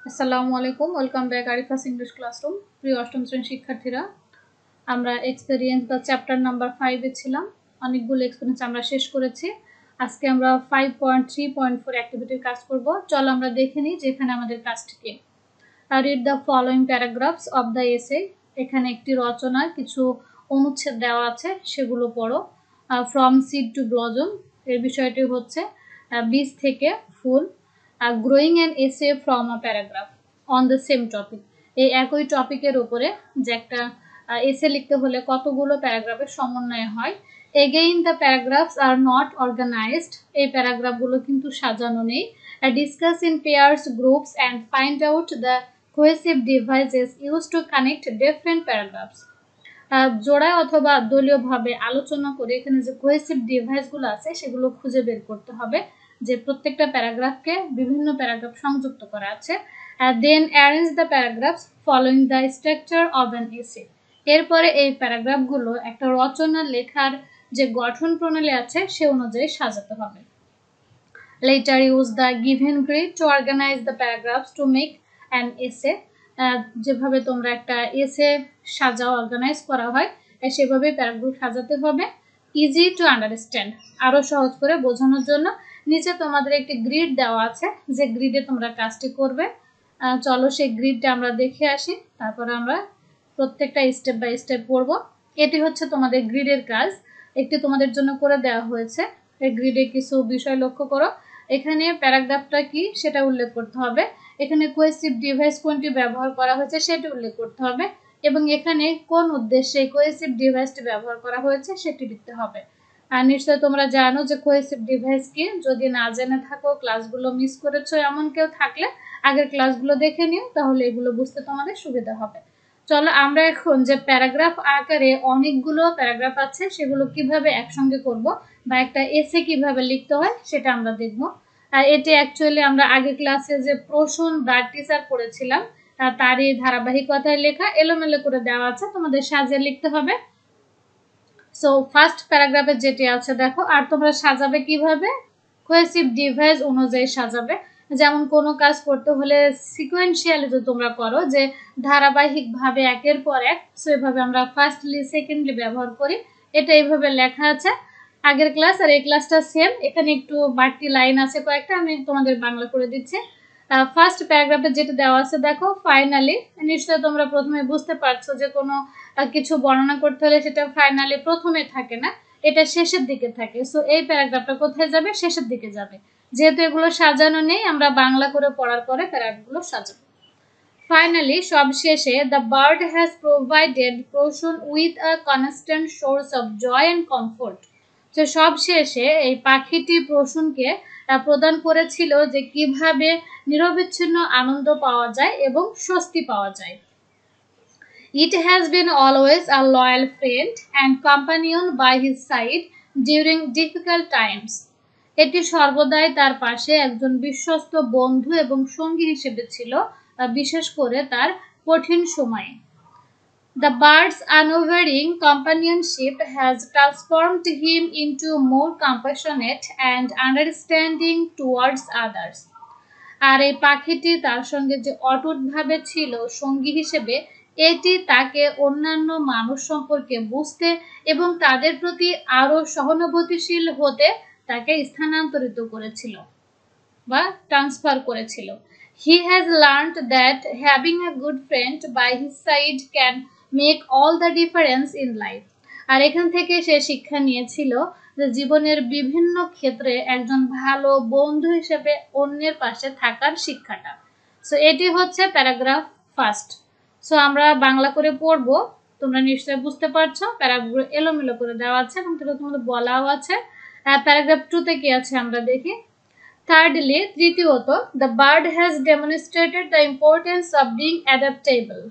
আসসালামু আলাইকুম, welcome back Arifa's English classroom. প্রিয় অষ্টম শ্রেণীর শিক্ষার্থীরা, আমরা এক্সপেরিয়েন্স বা চ্যাপ্টার নাম্বার 5 এ ছিলাম। অনেকগুলো এক্সপেরিয়েন্স আমরা শেষ করেছি। আজকে আমরা 5.3.4 অ্যাক্টিভিটির কাজ করব। চলো আমরা দেখে নিই যেখানে আমাদের কাজটি কি। Read the following paragraphs of the এসে। এখানে একটি রচনার কিছু অনুচ্ছেদ দেওয়া আছে, সেগুলো পড়ো। ফ্রম সিড টু ব্লজম, এর বিষয়টি হচ্ছে বীজ থেকে ফুল। Growing an essay from a paragraph on the same topic, এই একই টপিকের উপরে যে একটা এসে লিখতে হলে কতগুলো প্যারাগ্রাফের সমন্বয় হয়। Again the paragraphs are not organised, এই প্যারাগ্রাফগুলো কিন্তু সাজানো নেই। Discuss in pairs, groups and find out the cohesive devices used to connect different paragraphs. জোড়ায় অথবা দলীয়ভাবে আলোচনা করে এখানে যে কোহেসিভ ডিভাইসগুলো আছে সেগুলো খুঁজে বের করতে হবে, যে প্রত্যেকটা প্যারাগ্রাফকে বিভিন্ন প্যারাগ্রাফ সংযুক্ত করা আছে। Then arrange the paragraphs following the structure of an essay, এরপরে এই প্যারাগ্রাফগুলো একটা রচনা লেখার যে গঠন প্রণালী আছে সে অনুযায়ী সাজাতে হবে। Later use the given grid to organize the paragraphs to make an essay. যেভাবে তোমরা একটা এসে সাজাও, অর্গানাইজ করা হয়, সেভাবে প্যারাগ্রাফ সাজাতে হবে। ইজি টু আন্ডারস্ট্যান্ড, আরো সহজ করে বোঝানোর জন্য নিচে তোমাদের একটি গ্রিড দেওয়া আছে, যে গ্রিডে তোমরা কাজটি করবে। চলো সেই গ্রিডটা আমরা দেখে আসি, তারপরে আমরা প্রত্যেকটা স্টেপ বাই স্টেপ পড়বো। এটি হচ্ছে তোমাদের গ্রিডের কাজ, একটি তোমাদের জন্য করে দেওয়া হয়েছে। এই গ্রিডে কিছু বিষয় লক্ষ্য করো। এখানে প্যারাগ্রাফটা কি সেটা উল্লেখ করতে হবে, এখানে কোহেসিভ ডিভাইস কোনটি ব্যবহার করা হয়েছে সেটি উল্লেখ করতে হবে, এবং এখানে কোন উদ্দেশ্যে কোহেসিভ ডিভাইসটি ব্যবহার করা হয়েছে সেটি লিখতে হবে। আর নিশ্চয়ই তোমরা জানো যে কোহেসিভ ডিভাইস কি, যদি না জেনে থাকো, ক্লাসগুলো মিস করেছো এমন কেউ থাকলে আগের ক্লাসগুলো দেখে নিও, তাহলে এগুলো বুঝতে তোমাদের সুবিধা হবে। চলো আমরা এখন যে প্যারাগ্রাফ আকারে অনেকগুলো প্যারাগ্রাফ আছে সেগুলো কিভাবে একসঙ্গে করব বা একটা এসে কিভাবে লিখতে হয় সেটা আমরা দেখব। আর এটি অ্যাকচুয়ালি আমরা আগে ক্লাসে যে প্রশ্ন ব্রাড টিচার পড়েছিলাম তারই ধারাবাহিকতায় লেখা, এলোমেলো করে দেওয়া আছে, তোমাদের সাজিয়ে লিখতে হবে। সো ফার্স্ট প্যারাগ্রাফে যেটি আছে দেখো, আর তোমরা সাজাবে কিভাবে, কোহেসিভ ডিভাইস অনুযায়ী সাজাবে। যেমন কোনো কাজ করতে হলে সিকোয়েন্সিয়ালি যদি তোমরা করো, যে ধারাবাহিকভাবে একের পর এক, সো এভাবে আমরা ফার্স্টলি সেকেন্ডলি ব্যবহার করি। এটা এইভাবে লেখা আছে আগের ক্লাস আর এই ক্লাসটা সেম। এখানে একটু বাড়তি লাইন আছে কয়েকটা, আমি তোমাদের বাংলা করে দিচ্ছি। ফার্স্ট প্যারাগ্রাফে যেটা দেওয়া আছে দেখো, ফাইনালি, নিশ্চয়ই তোমরা প্রথমে বুঝতে পারছো যে কোনো কিছু বর্ণনা করতে হলে সেটা ফাইনালি প্রথমে থাকে না, এটা শেষের দিকে থাকে। সো এই প্যারাগ্রাফটা কোথায় যাবে, শেষের দিকে যাবে। যেহেতু এগুলো সাজানো নেই, আমরা বাংলা করে পড়ার পরে প্যারাগ্রাফগুলো সাজাবো। ফাইনালি, সবশেষে, the bird has provided Prasun with a constant source of joy and comfort. তো সবশেষে এই পাখিটি প্রসূনকে প্রদান করেছিল যে কিভাবে নিরবিচ্ছিন্ন আনন্দ পাওয়া যায় এবং স্বস্তি পাওয়া যায়। It has been always a loyal friend and companion by his side during difficult times. এটি সর্বদাই তার পাশে একজন বিশ্বস্ত বন্ধু এবং সঙ্গী হিসেবে ছিল, বিশেষ করে তার কঠিন সময়ে। The bird's unwavering companionship has transformed him into more compassionate and understanding towards others. আর এই পাখিটি তার সঙ্গে যে অটুটভাবে ছিল সঙ্গী হিসেবে, এটি তাকে অন্যান্য মানুষ সম্পর্কে বুঝতে এবং তাদের প্রতি আরো সহানুভূতিশীল হতে তাকে স্থানান্তরিত করেছিল বা ট্রান্সফার করেছিল। He has learned that having a good friend by his side can make all the difference in life. আর এখান থেকে সে শিক্ষা নিয়েছিল যে জীবনের বিভিন্ন ক্ষেত্রে একজন ভালো বন্ধু হিসেবে অন্যের পাশে থাকার শিক্ষাটা। সো এটি হচ্ছে প্যারাগ্রাফ ফার্স্ট। সো আমরা বাংলা করে পড়বো, তোমরা নিশ্চয়ই বুঝতে পারছো, প্যারাগ্রাফগুলো এলোমেলো করে দেওয়া আছে এবং সেটা তোমাদের বলাও আছে। প্যারাগ্রাফ 2 তে কি আছে আমরা দেখি। Thirdly, তৃতীয়ত, the bird has demonstrated the importance of being adaptable.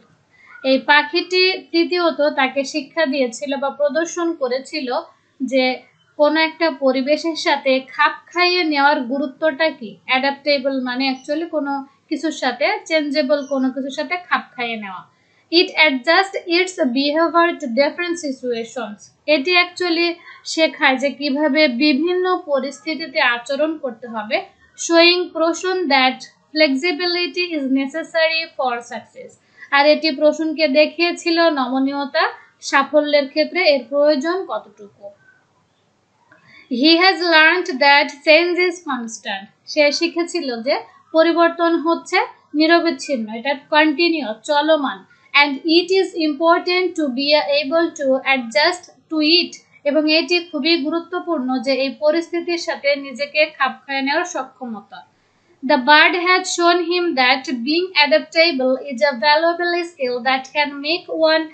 এই পাখিটি তৃতীয়ত তাকে শিক্ষা দিয়েছিল বা প্রদর্শন করেছিল যে কোনো একটা পরিবেশের সাথে খাপ খাইয়ে নেওয়ার গুরুত্বটা কি। অ্যাডাপ্টেবল মানে অ্যাকচুয়ালি কোনো কিছুর সাথে, চেঞ্জেবল কোনো কিছুর সাথে খাপ খাইয়ে নেওয়া। It adjust its behaviour to different situations, এটি অ্যাকচুয়ালি শেখায় যে কিভাবে বিভিন্ন পরিস্থিতিতে আচরণ করতে হবে। Showing Prasun that flexibility is necessary for success. আর এটি প্রসূনকে দেখিয়েছিল নমনীয়তা সাফল্যের ক্ষেত্রে এর প্রয়োজন কতটুকু। He has learned that change is constant. সে শিখেছিল যে পরিবর্তন হচ্ছে নিরবিচ্ছিন্ন, এটা কন্টিনিউয়াস, চলমান। And it is important to be able to adjust to it. এবং এটি খুবই গুরুত্বপূর্ণ যে এই পরিস্থিতির সাথে নিজেকে খাপ খাইয়ে নেওয়ার সক্ষমতা। The bird had shown him that being adaptable is a valuable skill that can make one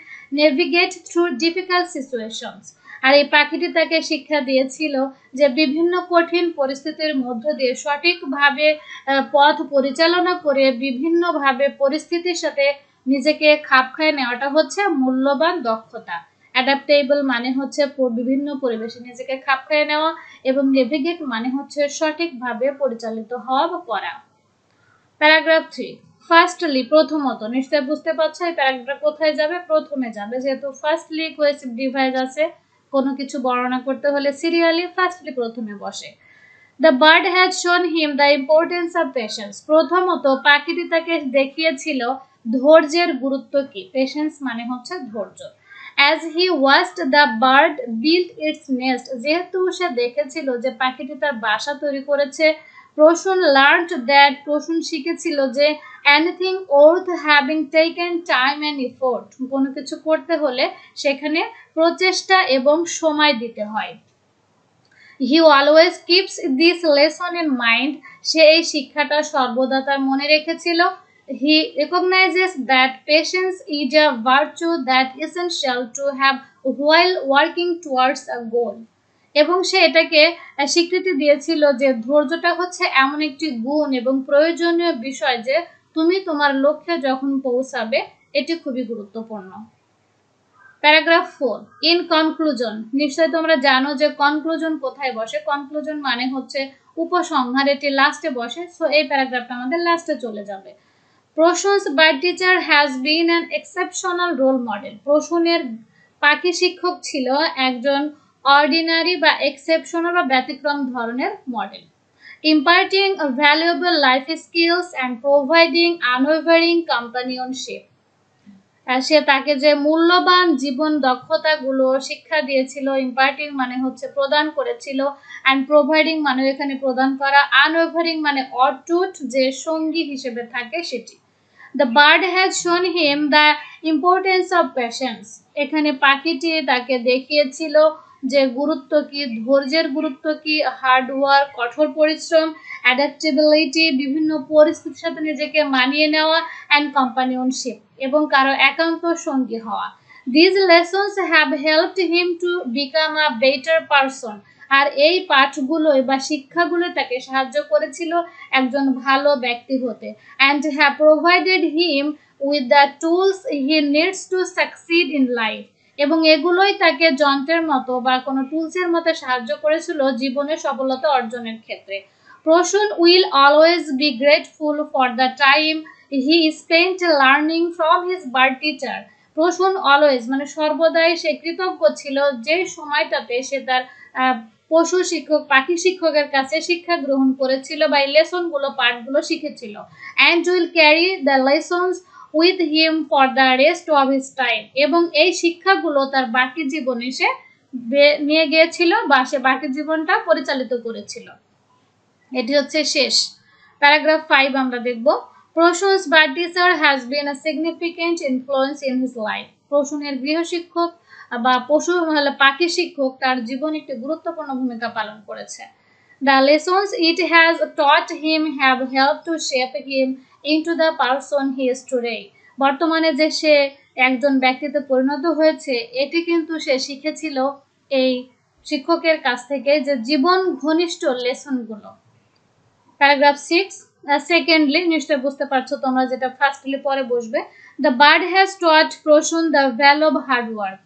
navigate through difficult situations. আর এই পাখিটি তাকে শিক্ষা দিয়েছিল যে বিভিন্ন কঠিন পরিস্থিতির মধ্য দিয়ে সঠিকভাবে পথ পরিচালনা করে বিভিন্নভাবে পরিস্থিতির সাথে নিজেকে খাপ খাইয়ে নেওয়াটা হচ্ছে মূল্যবান দক্ষতা। অ্যাডাপ্টেবল মানে হচ্ছে বিভিন্ন পরিবেশে নিজেকে খাপ খাইয়ে নেওয়া, এবং নেভিগেট মানে হচ্ছে সঠিকভাবে পরিচালিত হওয়া বা করা। প্যারাগ্রাফ 3, ফার্স্টলি, প্রথমত। নিশ্চয়ই বুঝতে পারছো এই প্যারাগ্রাফ কোথায় যাবে, প্রথমে যাবে, যেহেতু ফার্স্টলি কোয়েসিভ ডিভাইস আছে, কোনো কিছু বর্ণনা করতে হলে সিরিয়ালি ফার্স্টলি প্রথমে বসে। The bird had shown him the importance of patience. প্রথমত পাখিটি তাকে দেখিয়েছিল ধৈর্যের গুরুত্ব কি। পেশেন্স মানে হচ্ছে ধৈর্য। As he watched the bird build its nest, যেহেতু সে দেখেছিল যে পাখিটি তার বাসা তৈরি করেছে, প্রসূন learned that, প্রসূন শিখেছিল যে anything worth having taken time and effort, কোনো কিছু করতে হলে সেখানে প্রচেষ্টা এবং সময় দিতে হয়। He always keeps this lesson in mind. সে এই শিক্ষাটা সর্বদা তার মনে রেখেছিল। He recognizes that patience is a virtue that is essential to have while working towards a goal. এবং সে এটাকে স্বীকৃতি দিয়েছিল যে ধৈর্যটা হচ্ছে এমন একটি গুণ এবং প্রয়োজনীয় বিষয় যে তুমি তোমার লক্ষ্যে যখন পৌঁছাবে এটি খুবই গুরুত্বপূর্ণ। Paragraph 4, in conclusion. নিশ্চয়ই তোমরা জানো যে কনক্লুজন কোথায় বসে। কনক্লুজন মানে হচ্ছে উপসংহার, এটি লাস্টে বসে। সো এই প্যারাগ্রাফটা আমাদের লাস্টে চলে যাবে। Prasun's bird teacher has been an exceptional role model. প্রসূনের পাখি শিক্ষক ছিল একজন অর্ডিনারি বা এক্সেপশনাল বা ব্যতিক্রম ধরনের model. Imparting valuable life skills and providing unwavering companionship. সে তাকে যে মূল্যবান জীবন দক্ষতাগুলো শিক্ষা দিয়েছিল, ইম্পার্টিং মানে হচ্ছে প্রদান করেছিল, অ্যান্ড প্রোভাইডিং মানে এখানে প্রদান করা, আনওয়েভারিং মানে অটুট যে সঙ্গী হিসেবে থাকে সেটি। দ্য বার্ড হ্যাজ শোন him the importance of patience. এখানে পাখিটি তাকে দেখিয়েছিল যে গুরুত্ব কি, ধৈর্যের গুরুত্ব কি, হার্ডওয়ার্ক, কঠোর পরিশ্রম, অ্যাডাপ্টেবিলিটি, বিভিন্ন পরিস্থিতির সাথে নিজেকে মানিয়ে নেওয়া, অ্যান্ড কম্পানিয়নশিপ, এবং কারো একান্ত সঙ্গী হওয়া। This lessons have helped him to become a better person. আর এই পাঠগুলোই বা শিক্ষাগুলো তাকে সাহায্য করেছিল একজন ভালো ব্যক্তি হতে। And have provided him with the tools he needs to succeed in life. এবং এগুলোই তাকে যন্ত্রের মতো বা কোনো টুলসের মতো সাহায্য করেছিল জীবনে সফলতা অর্জনের ক্ষেত্রে। Prasun will always be grateful for the time he spent learning from his bird teacher. Prasun always মানে সর্বদাই সে কৃতজ্ঞ ছিল যে সময়টাতে সে তার পশু শিক্ষক, পাখি শিক্ষকের কাছে শিক্ষা গ্রহণ করেছিল বা এই লেসনগুলো, পাঠগুলো শিখেছিল। And will carry the lessons with him for the rest of his time. এবং এই শিক্ষাগুলো তার বাকি জীবনে সে নিয়ে গিয়েছিল বা সে বাকি জীবনটা পরিচালিত করেছিল। এটি হচ্ছে শেষ। প্যারাগ্রাফ 5 আমরা দেখব। Prasun's bird teacher has been a significant influence in his life. প্রসূনের গৃহশিক্ষক বা পাখি শিক্ষক তার জীবনে একটি গুরুত্বপূর্ণ ভূমিকা পালন করেছে। The lessons it has taught him have helped to shape him into the person he is today. বর্তমানে যে সে একজন ব্যক্তিতে পরিণত হয়েছে এটি কিন্তু সে শিখেছিল এই শিক্ষকের কাছ থেকে, যে জীবন ঘনিষ্ঠ লেসনগুলো। প্যারাগ্রাফ 6, সেকেন্ডলি, নিশ্চয় বুঝতে পারছো তোমরা যেটা ফার্স্টলি পরে বসবে। The bird has taught Prasun the value of hard work.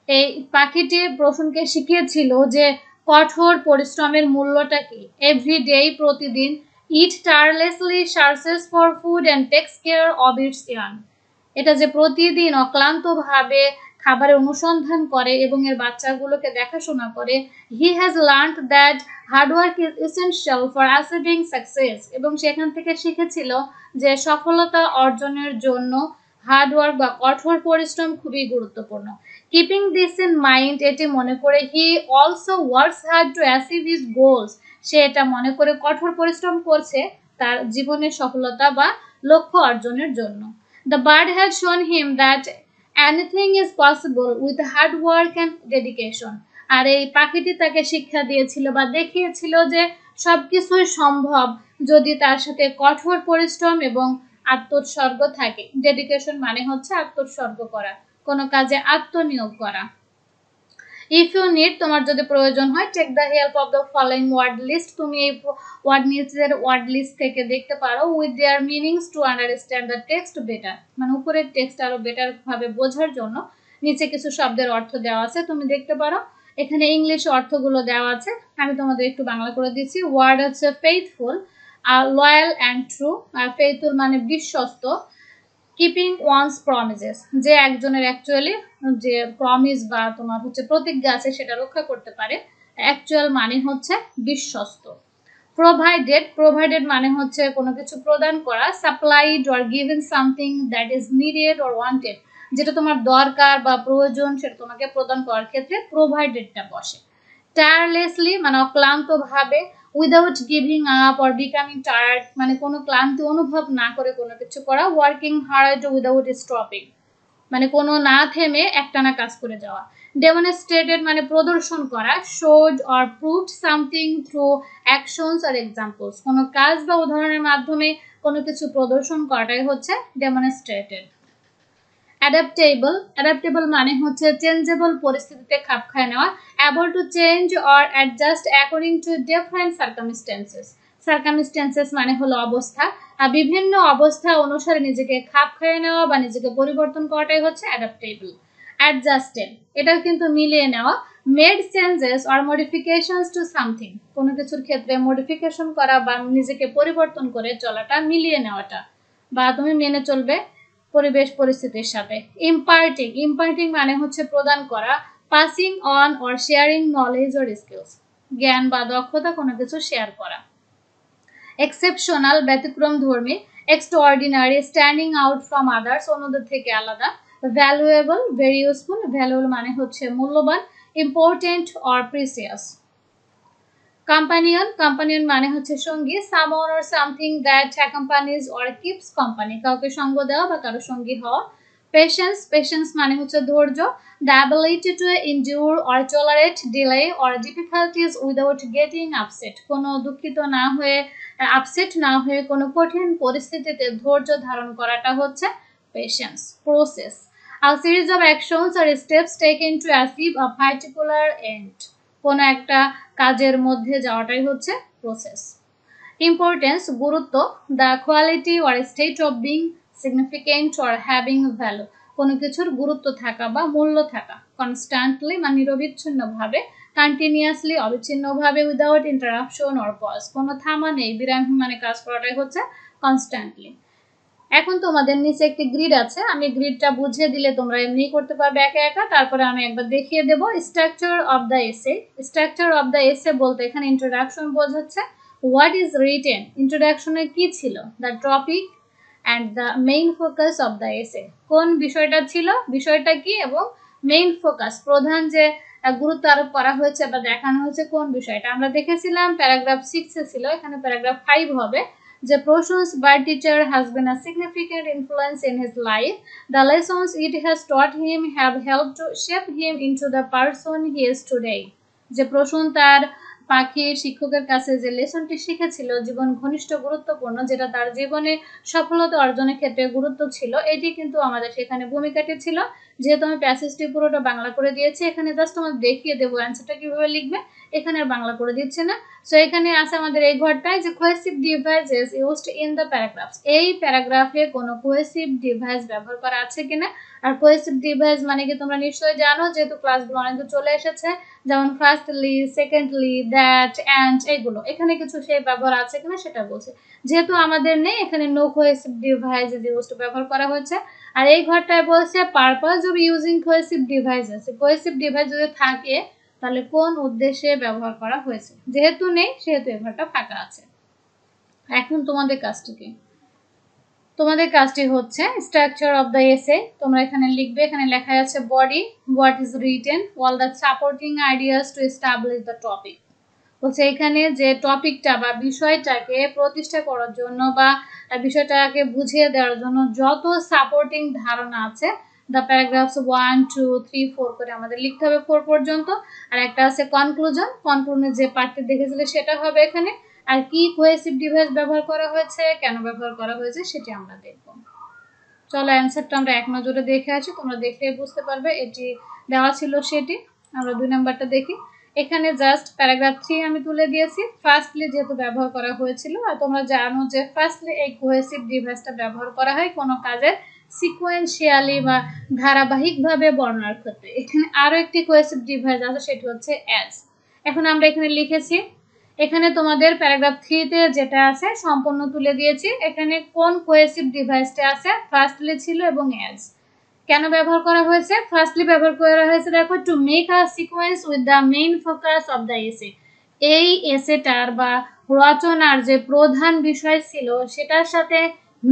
এই পাখিটি প্রসূনকে শিখিয়েছিল যে কঠোর পরিশ্রমের মূল্যটা কি। এভরিডে, প্রতিদিন, it tirelessly searches for food and takes care of its young. এটা যে প্রতিদিন অক্লান্তভাবে খাবারের অনুসন্ধান করে এবং এর বাচ্চাগুলোকে দেখাশোনা করে। হি has learned that hard work is essential for achieving success, এবং সেখান থেকে শিখেছিল যে সফলতা অর্জনের জন্য হার্ড ওয়ার্ক বা কঠোর পরিশ্রম খুবই গুরুত্বপূর্ণ। কিপিং দিস ইন মাইন্ড, এটি মনে করে he also works hard to achieve his goals, সে এটা মনে করে কঠোর পরিশ্রম করছে তার জীবনের সফলতা বা লক্ষ্য অর্জনের জন্য। The bird had shown him that anything is possible with hard work and dedication. আর এই পাখিটি তাকে শিক্ষা দিয়েছিল বা দেখিয়েছিল যে সবকিছুই সম্ভব যদি তার সাথে কঠোর পরিশ্রম এবং আত্মোৎসর্গ থাকে। ডেডিকেশন মানে হচ্ছে আত্মোৎসর্গ করা, কোনো কাজে আত্মনিয়োগ করা। ইফ ইউ নিড, তোমার যদি প্রয়োজন হয়, take the help of the following word list, তুমি এই ওয়ার্ড নিচের ওয়ার্ড লিস্ট থেকে দেখতে পারো। With their meanings to understand the text better, মানে উপরের টেক্সট আরো বেটার ভাবে বোঝার জন্য নিচে কিছু শব্দের অর্থ দেওয়া আছে, তুমি দেখতে পারো। এখানে ইংলিশ অর্থগুলো দেওয়া আছে, আমি তোমাদের একটু বাংলা করে দিচ্ছি। ওয়ার্ড হচ্ছে ফেইথফুল, লয়াল অ্যান্ড ট্রু। আর ফেইথফুল মানে বিশ্বস্ত। কিপিং ওয়ান্স প্রমিসেস, যে একজনের অ্যাকচুয়ালি যে প্রমিস বা তোমার হচ্ছে প্রতিজ্ঞা আছে সেটা রক্ষা করতে পারে। অ্যাকচুয়াল মানে হচ্ছে বিশ্বস্ত। প্রোভাইডেড, প্রোভাইডেড মানে হচ্ছে কোনো কিছু প্রদান করা। Supplied or given something that is needed or wanted, যেটা তোমার দরকার বা প্রয়োজন সেটা তোমাকে প্রদান করার ক্ষেত্রে প্রোভাইডেডটা বসে। টায়ারলেসলি মানে অক্লান্ত ভাবে। Without giving up or becoming tired মানে কোনো ক্লান্তি অনুভব না করে কোনো কিছু করা। ওয়ার্কিং হার্ড উইদাউট স্টপিং মানে কোনো না থেমে একটানা কাজ করে যাওয়া। ডেমনস্ট্রেটেড মানে প্রদর্শন করা। Showed or proved something through actions are examples, কোনো কাজ বা উদাহরণের মাধ্যমে কোনো কিছু প্রদর্শন করাটাই হচ্ছে ডেমনস্ট্রেটেড। অ্যাডাপ্টেবল, অ্যাডাপ্টেবল মানে হচ্ছে চেঞ্জেবল, পরিস্থিতিতে খাপ খায় নেওয়া। Able to change or adjust according to different circumstances, circumstances মানে হলো অবস্থা, আর বিভিন্ন অবস্থা অনুসারে নিজেকে খাপ খাইয়ে নেওয়া বা নিজেকে পরিবর্তন করাটাই হচ্ছে অ্যাডাপ্টেবল। অ্যাডজাস্টেড, এটাও কিন্তু মিলিয়ে নেওয়া। Made changes or modifications to something, কোনো কিছুর ক্ষেত্রে মডিফিকেশন করা বা নিজেকে পরিবর্তন করে চলাটা, মিলিয়ে নেওয়াটা, বা তুমি মেনে চলবে পরিবেশ পরিস্থিতির সাথে। ইম্পার্টিং, ইম্পার্টিং মানে হচ্ছে প্রদান করা। Passing on or sharing knowledge or skills, জ্ঞান বা দক্ষতা কোনো কিছু শেয়ার করা। এক্সেপশনাল, ব্যতিক্রম ধর্মী। Extraordinary, standing out from others, অন্যদের থেকে আলাদা। ভ্যালুয়েবল, ভেরি ইউজফুল, ভ্যালুয়েবল মানে হচ্ছে মূল্যবান। Important or precious. Companion, companion মানে হচ্ছে সঙ্গী। Someone or something that accompanies or keeps company, কাউকে সঙ্গ দেওয়া বা কারো সঙ্গী হওয়া। পেশেন্স, পেশেন্স মানে হচ্ছে ধৈর্য। The ability to endure or tolerate delay or difficulties without getting upset, কোনো দুঃখিত না হয়ে, আপসেট না হয়ে কোনো কঠিন পরিস্থিতিতে ধৈর্য ধারণ করাটা হচ্ছে patience. Process, a series of actions or steps taken to achieve a particular end, কোনো একটা কাজের মধ্যে যাওয়াটাই হচ্ছে প্রসেস। ইম্পর্টেন্স, গুরুত্ব। The quality or state of being significant or having value, কোনো কিছুর গুরুত্ব থাকা বা মূল্য থাকা। কনস্ট্যান্টলি মানে নিরবিচ্ছিন্নভাবে। কন্টিনিউয়াসলি অবিচ্ছিন্নভাবে। উইদাউট ইন্টারাপশন অর পজ, কোনো থামা নেই, বিরাম মানে কাজ করাটাই হচ্ছে কনস্ট্যান্টলি। এখন তোমাদের নিচে একটি গ্রিড আছে, আমি গ্রিডটা বুঝিয়ে দিলে তোমরা এমনি করতে পারবে একা একা, তারপরে আমি একবার দেখিয়ে দেব। Structure of the essay, structure of the essay বলতে এখানে ইন্ট্রোডাকশন বোঝাচ্ছে। হোয়াট ইজ রিটেন, ইন্ট্রোডাকশনে কি ছিল। The topic and the main focus of the এসে, কোন বিষয়টা ছিল, বিষয়টা কি, এবং মেইন ফোকাস প্রধান যে গুরুত্ব আরোপ করা হয়েছে বা দেখানো হয়েছে কোন বিষয়টা। আমরা দেখেছিলাম প্যারাগ্রাফ 6 ছিল, এখানে প্যারাগ্রাফ 5 হবে। যে Proshun's bird teacher has been a significant influence in his life. The lessons it has taught him have helped to shape him into the person he is today. যে প্রসূন তার পাখি শিক্ষকের কাছে যে লেসনটি শিখেছিল, জীবন ঘনিষ্ঠ গুরুত্বপূর্ণ, যেটা তার জীবনে সফলতা অর্জনের ক্ষেত্রে গুরুত্ব ছিল, এটি কিন্তু আমাদের সেখানে ভূমিকাটি ছিল। যেহেতু আমি প্যাসেজটি পুরোটা বাংলা করে দিয়েছি, এখানে জাস্ট তোমাদের দেখিয়ে দেবো অ্যান্সারটা কিভাবে লিখবে। এখানে আর বাংলা করে দিচ্ছে না। সো এখানে আছে আমাদের এই ঘরটায় যে cohesive devices used in the paragraphs, এই প্যারাগ্রাফে কোনো কোহেসিভ ডিভাইস ব্যবহার করা আছে কিনা। আর কোহেসিভ ডিভাইস মানে কি তোমরা নিশ্চয়ই জানো, যেহেতু ক্লাসগুলো অনেক চলে এসেছে, যেমন ফার্স্টলি, সেকেন্ডলি, দ্যাট, অ্যান্ড, এইগুলো এখানে কিছু সেই ব্যবহার আছে কিনা সেটা বলছে। যেহেতু আমাদের নেই, এখানে নো কোহেসিভ ডিভাইস ইউজড ব্যবহার করা হয়েছে। আর এই ঘরটায় বলছে purpose of using cohesive devices, cohesive device যদি থাকে তাহলে কোন উদ্দেশ্যে ব্যবহার করা হয়েছে। যেহেতু নেই সেহেতু এই ঘরটা ফাঁকা আছে। এখন তোমাদের কাজটি কি? তোমাদের কাজটি হচ্ছে স্ট্রাকচার অফ দ্য এসে। তোমরা এখানে লিখবে, এখানে লেখা আছে body, what is written, all the supporting ideas to establish the topic. বলছে এখানে যে টপিকটা বা বিষয়টাকে প্রতিষ্ঠা করার জন্য বা বিষয়টাকে বুঝিয়ে দেওয়ার জন্য যত সাপোর্টিং ধারণা আছে, দ্য প্যারাগ্রাফস 1, 2, 3, 4 করে আমাদের লিখতে হবে 4 পর্যন্ত। আর একটা আছে কনক্লুশন, কনক্লুশনে যে পার্টটি দেখেছিলে সেটা হবে এখানে। আর কি কোহেসিভ ডিভাইস ব্যবহার করা হয়েছে, কেন ব্যবহার করা হয়েছে সেটি আমরা দেখব। চলো অ্যান্সারটা আমরা এক নজরে দেখে আসি, তোমরা দেখে বুঝতে পারবে এটি দেওয়া ছিল সেটি। আমরা 2 নাম্বারটা দেখি। এখানে জাস্ট প্যারাগ্রাফ 3 আমি তুলে দিয়েছি, ফার্স্টলি যেহেতু ব্যবহার করা হয়েছিল। আর তোমরা জানো যে ফার্স্টলি এই কোহেসিভ ডিভাইসটা ব্যবহার করা হয় কোনো কাজের সিকোয়েন্সিয়ালি বা ধারাবাহিকভাবে বর্ণনার ক্ষেত্রে। এখানে আরো একটি কোহেসিভ ডিভাইস আছে, সেটি হচ্ছে অ্যাজ। এখন আমরা এখানে লিখেছি, এখানে তোমাদের প্যারাগ্রাফ 3 তে যেটা আছে সম্পূর্ণ তুলে দিয়েছি। এখানে কোন কোহেসিভ ডিভাইসটা আছে, ফার্স্টলি ছিল এবং অ্যাজ। কেন ব্যবহার করা হয়েছে? ফার্স্টলি ব্যবহার করা হয়েছে দেখো, two make a sequence with the main focus of the essay. এই এসেটার বা রচনার যে প্রধান বিষয় ছিল সেটার সাথে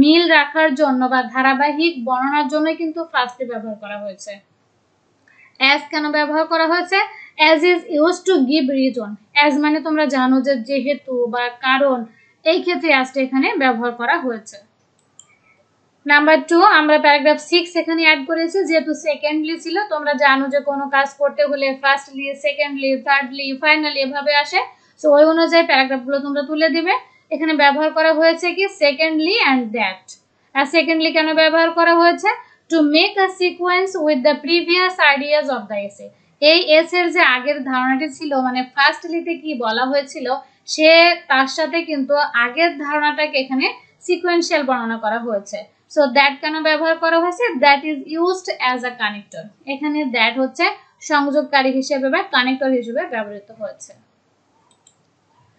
মিল রাখার জন্য বা ধারাবাহিক বর্ণনার জন্য কিন্তু ফার্স্টলি ব্যবহার করা হয়েছে। অ্যাজ কেন ব্যবহার করা হয়েছে? As is use to give reason. As মানে তোমরা জানো যে যেহেতু বা কারণ, এই ক্ষেত্রে অ্যাজটা এখানে ব্যবহার করা হয়েছে। নাম্বার 2, আমরা প্যারাগ্রাফ 6 এখানে অ্যাড করেছি, যেহেতু সেকেন্ডলি ছিল। তোমরা জানো যে কোনো কাজ করতে হলে ফার্স্টলি, সেকেন্ডলি, থার্ডলি, ফাইনালি এভাবে আসে। সো ওই অনুযায়ী প্যারাগ্রাফগুলো তোমরা তুলে দিবে। এখানে ব্যবহার করা হয়েছে কি সেকেন্ডলি অ্যান্ড দ্যাট। আর সেকেন্ডলি কেন ব্যবহার করা হয়েছে? To make a sequence with the previous ideas of the essay. এই এসের যে আগের ধারণাটি ছিল, মানে ফার্স্টলিতে কি বলা হয়েছিল, সে তার সাথে কিন্তু আগের ধারণাটাকে এখানে সিকোয়েন্সিয়াল বর্ণনা করা হয়েছে। সো দ্যাট কেন ব্যবহার করা হয়েছে? That is used as a connector. এখানে দ্যাট হচ্ছে সংযোগকারী হিসেবে বা কানেক্টর হিসেবে ব্যবহৃত হয়েছে।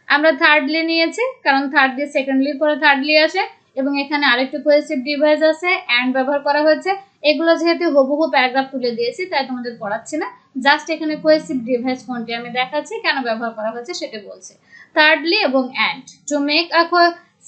আমরা থার্ডলি নিয়েছি, কারণ থার্ডলি সেকেন্ডলির পরে থার্ডলি আসে, এবং এখানে আরেকটি কোহেসিভ ডিভাইস আছে, অ্যান্ড ব্যবহার করা হয়েছে। এগুলো যেহেতু হুবহু প্যারাগ্রাফ তুলে দিয়েছি তাই তোমাদের পড়াচ্ছি না, জাস্ট এখানে কোহেসিভ ডিভাইস কোনটি আমি দেখাচ্ছি, কেন ব্যবহার করা হয়েছে সেটা বলছি। থার্ডলি এবং and, two make a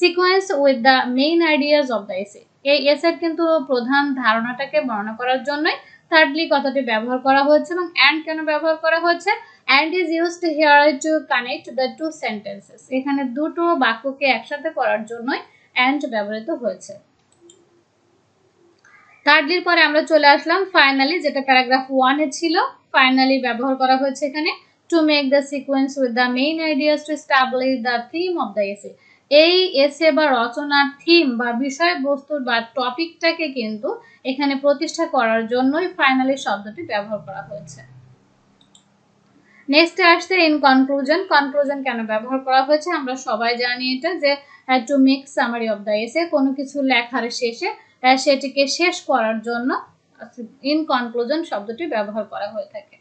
sequence with the main ideas of the essay. এই এসের কিন্তু প্রধান ধারণাটাকে বর্ণনা করার জন্যই থার্ডলি কথাটি ব্যবহার করা হয়েছে। এবং অ্যান্ড কেন ব্যবহার করা হয়েছে? and is used here to connect the two sentences. এখানে দুটো বাক্যকে একসাথে করার জন্যই and ব্যবহৃত হয়েছে। থার্ডলির পরে আমরা চলে আসলাম ফাইনালি, যেটা প্যারাগ্রাফ 1 এ ছিল। ফাইনালি ব্যবহার করা হয়েছে এখানে to make the sequence with the main ideas to establish the theme of the essay. এই এসে বা রচনার থিম বা বিষয়বস্তু বা টপিকটাকে কিন্তু এখানে প্রতিষ্ঠা করার জন্যই ফাইনালি শব্দটি ব্যবহার করা হয়েছে। নেক্সট আসছে ইন কনক্লুশন। কনক্লুশন কেন ব্যবহার করা হয়েছে? আমরা সবাই জানি এটা, যে to make summary of the এসে, কোনো কিছু লেখার শেষে সেটিকে শেষ করার জন্য ইন কনক্লুশন শব্দটি ব্যবহার করা হয়ে থাকে।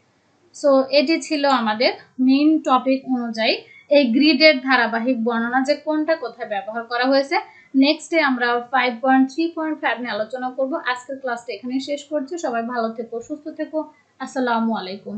সো এটি ছিল আমাদের মেইন টপিক অনুযায়ী এই গ্রিডের ধারাবাহিক বর্ণনা, যে কোনটা কোথায় ব্যবহার করা হয়েছে। নেক্সটে আমরা 5.3.5 নিয়ে আলোচনা করব। আজকের ক্লাসটা এখানে শেষ করছি। সবাই ভালো থেকো, সুস্থ থেকো। আসসালামু আলাইকুম।